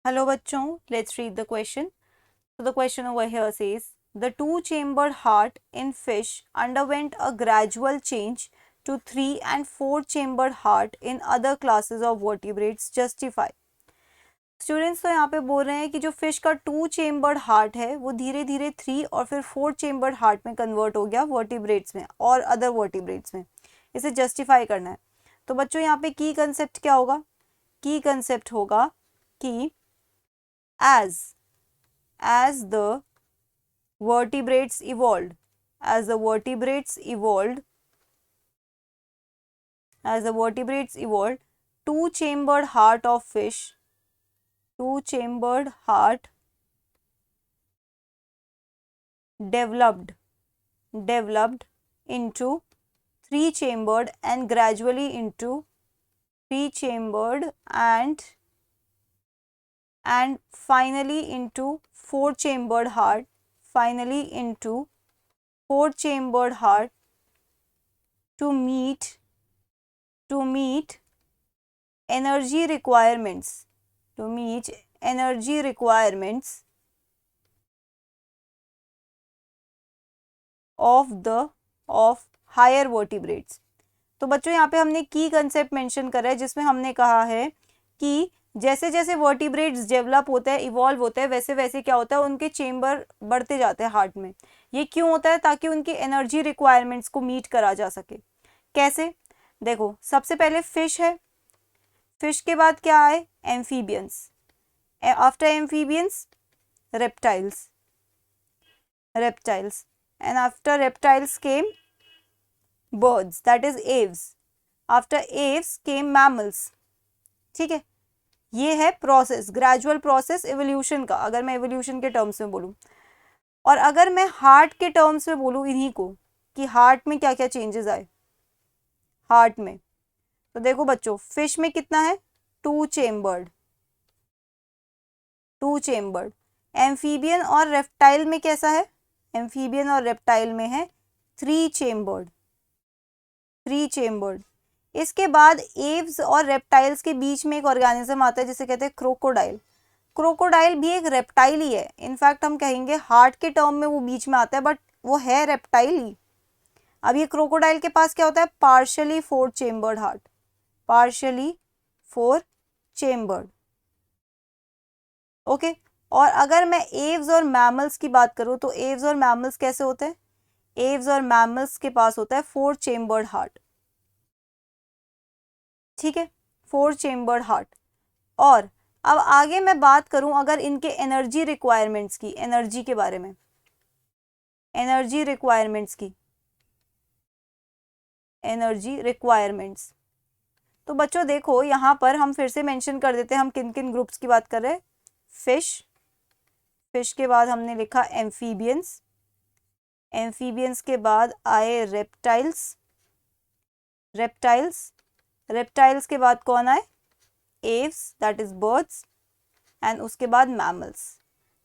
Hello bachchon, let's read the question. So the question over here says, the two-chambered heart in fish underwent a gradual change to 3 and 4-chambered heart in other classes of vertebrates. Justify. Students तो यहाँ पे बोल रहे हैं कि जो fish का 2-चेम्बर्ड heart है वो धीरे धीरे 3 और फिर 4-चेम्बर्ड हार्ट में कन्वर्ट हो गया वर्टिब्रेट्स में और अदर वर्टिब्रेट्स में. इसे जस्टिफाई करना है. तो बच्चों यहाँ पे की कंसेप्ट क्या होगा? की कंसेप्ट होगा कि as the vertebrates evolved, as the vertebrates evolved, two-chambered heart of fish, two-chambered heart developed into three-chambered and gradually into three-chambered and finally into four-chambered heart, to meet energy requirements, of higher vertebrates. तो बच्चों यहाँ पे हमने की concept mention करा है जिसमें हमने कहा है कि जैसे जैसे वर्टिब्रेट्स डेवलप होते हैं, इवॉल्व होते हैं, वैसे वैसे क्या होता है, उनके चेम्बर बढ़ते जाते हैं हार्ट में. ये क्यों होता है? ताकि उनकी एनर्जी रिक्वायरमेंट्स को मीट करा जा सके. कैसे? देखो, सबसे पहले फिश है, फिश के बाद क्या आए? Amphibians, after amphibians reptiles, and after reptiles came birds, that is aves. After aves came mammals. ठीक है, ये है प्रोसेस, ग्रेजुअल प्रोसेस एवोल्यूशन का, अगर मैं एवोल्यूशन के टर्म्स में बोलूँ. और अगर मैं हार्ट के टर्म्स में बोलूँ इन्हीं को, कि हार्ट में क्या क्या चेंजेस आए हार्ट में, तो देखो बच्चों, फिश में कितना है? To chambered. एम्फीबियन और रेप्टाइल में कैसा है? एम्फीबियन और रेप्टाइल में है थ्री चेम्बर्ड. इसके बाद एव्स और रेप्टाइल्स के बीच में एक ऑर्गेनिज्म आता है जिसे कहते हैं क्रोकोडाइल. क्रोकोडाइल भी एक रेप्टाइल ही है. इनफैक्ट हम कहेंगे हार्ट के टर्म में वो बीच में आता है, बट वो है रेप्टाइल ही. अब ये क्रोकोडाइल के पास क्या होता है? Partially four chambered. ओके. और अगर मैं एव्स और मैमल्स की बात करूं तो एव्स और मैमल्स कैसे होते हैं? एव्स और मैमल्स के पास होता है 4-चेम्बर्ड हार्ट. ठीक है, 4-चेम्बर्ड हार्ट. और अब आगे मैं बात करूं अगर इनके एनर्जी रिक्वायरमेंट्स की, एनर्जी के बारे में, एनर्जी रिक्वायरमेंट्स. तो बच्चों देखो, यहां पर हम फिर से मेंशन कर देते हैं हम किन किन ग्रुप्स की बात कर रहे हैं. फिश के बाद हमने लिखा एम्फीबियंस के बाद आए रेप्टाइल्स के बाद कौन आए? Aves, that is birds, and उसके बाद मैमल्स.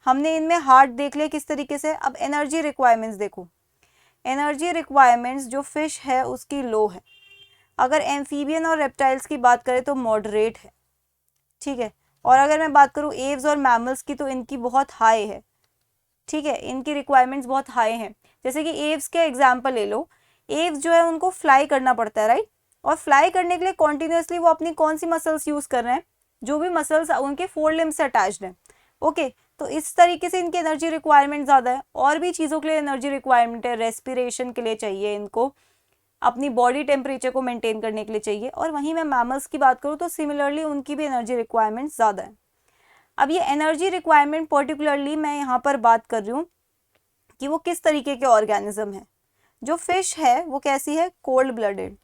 हमने इनमें हार्ट देख लिया किस तरीके से. अब एनर्जी रिक्वायरमेंट्स देखो. एनर्जी रिक्वायरमेंट्स जो फिश है उसकी लो है. अगर एम्फीबियन और रेप्टाइल्स की बात करें तो मॉडरेट है. ठीक है. और अगर मैं बात करूं एव्स और मैमल्स की तो इनकी बहुत हाई है. ठीक है, इनकी रिक्वायरमेंट्स बहुत हाई हैं. जैसे कि एव्स के एग्जाम्पल ले लो. एव्स जो है उनको फ्लाई करना पड़ता है, राइट. और फ्लाई करने के लिए कॉन्टिन्यूसली वो अपनी कौन सी मसल्स यूज कर रहे हैं? जो भी मसल्स उनके 4 लिम्स से अटैच्ड हैं. ओके. तो इस तरीके से इनकी एनर्जी रिक्वायरमेंट ज़्यादा है. और भी चीज़ों के लिए एनर्जी रिक्वायरमेंट है. रेस्पिरेशन के लिए चाहिए इनको, अपनी बॉडी टेम्परेचर को मेंटेन करने के लिए चाहिए. और वहीं मैं मैमल्स की बात करूँ तो सिमिलरली उनकी भी एनर्जी रिक्वायरमेंट ज़्यादा है. अब ये एनर्जी रिक्वायरमेंट पर्टिकुलरली मैं यहाँ पर बात कर रही हूँ कि वो किस तरीके के ऑर्गेनिज्म है. जो फिश है वो कैसी है? Cold blooded.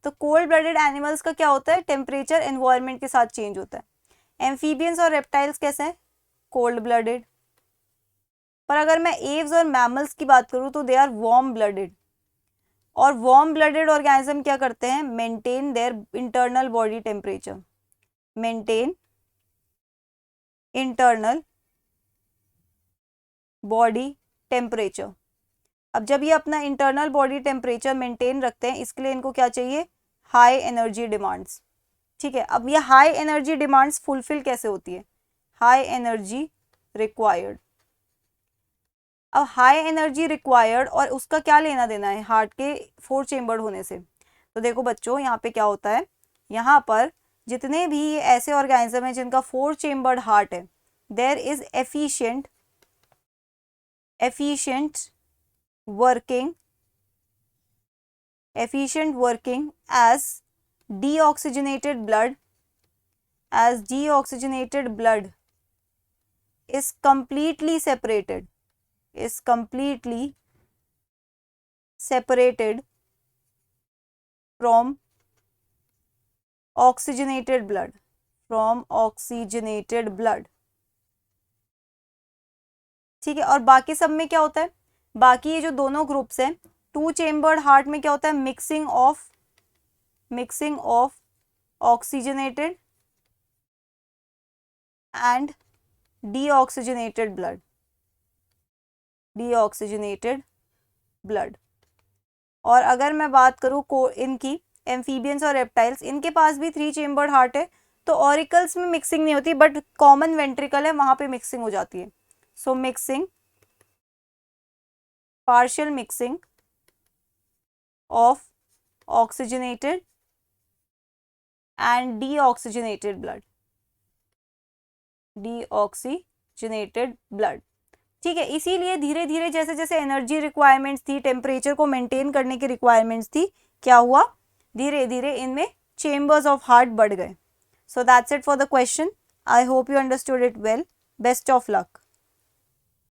तो कोल्ड ब्लडेड एनिमल्स का क्या होता है? टेम्परेचर एनवायरनमेंट के साथ चेंज होता है. एम्फीबियंस और रेप्टाइल्स कैसे हैं? Cold blooded. पर अगर मैं एव्स और मैमल्स की बात करूं तो दे आर वार्म ब्लडेड. और वार्म ब्लडेड ऑर्गेनिज्म क्या करते हैं? Maintain their internal body temperature. अब जब ये अपना इंटरनल बॉडी टेम्परेचर मेंटेन रखते हैं, इसके लिए इनको क्या चाहिए? High energy demands. ठीक है, अब ये हाई एनर्जी डिमांड्स फुलफिल कैसे होती है, हाई एनर्जी रिक्वायर्ड। अब हाई एनर्जी रिक्वायर्ड और उसका क्या लेना देना है हार्ट के 4 चेम्बर्ड होने से। तो देखो बच्चों यहाँ पे क्या होता है, यहाँ पर जितने भी ऐसे ऑर्गेनिज्म हैं जिनका 4 चेम्बर्ड हार्ट है, there is efficient working as deoxygenated blood is completely separated from oxygenated blood। ठीक है, और बाकी सब में क्या होता है, बाकी ये जो दोनों ग्रुप्स हैं 2 चेम्बर्ड हार्ट में क्या होता है, mixing of oxygenated and deoxygenated blood. और अगर मैं बात करूँ इनकी एम्फीबियंस और रेप्टाइल्स, इनके पास भी 3 चेम्बर्ड हार्ट है, तो ऑरिकल्स में मिक्सिंग नहीं होती, बट कॉमन वेंट्रिकल है वहां पे मिक्सिंग हो जाती है। सो partial mixing of oxygenated and deoxygenated blood। ठीक है, इसीलिए धीरे धीरे जैसे जैसे एनर्जी रिक्वायरमेंट्स थी, टेम्परेचर को मेंटेन करने की रिक्वायरमेंट्स थी, क्या हुआ, धीरे धीरे इनमें चेम्बर्स ऑफ हार्ट बढ़ गए। So that's it for the question. I hope you understood it well. Best of luck.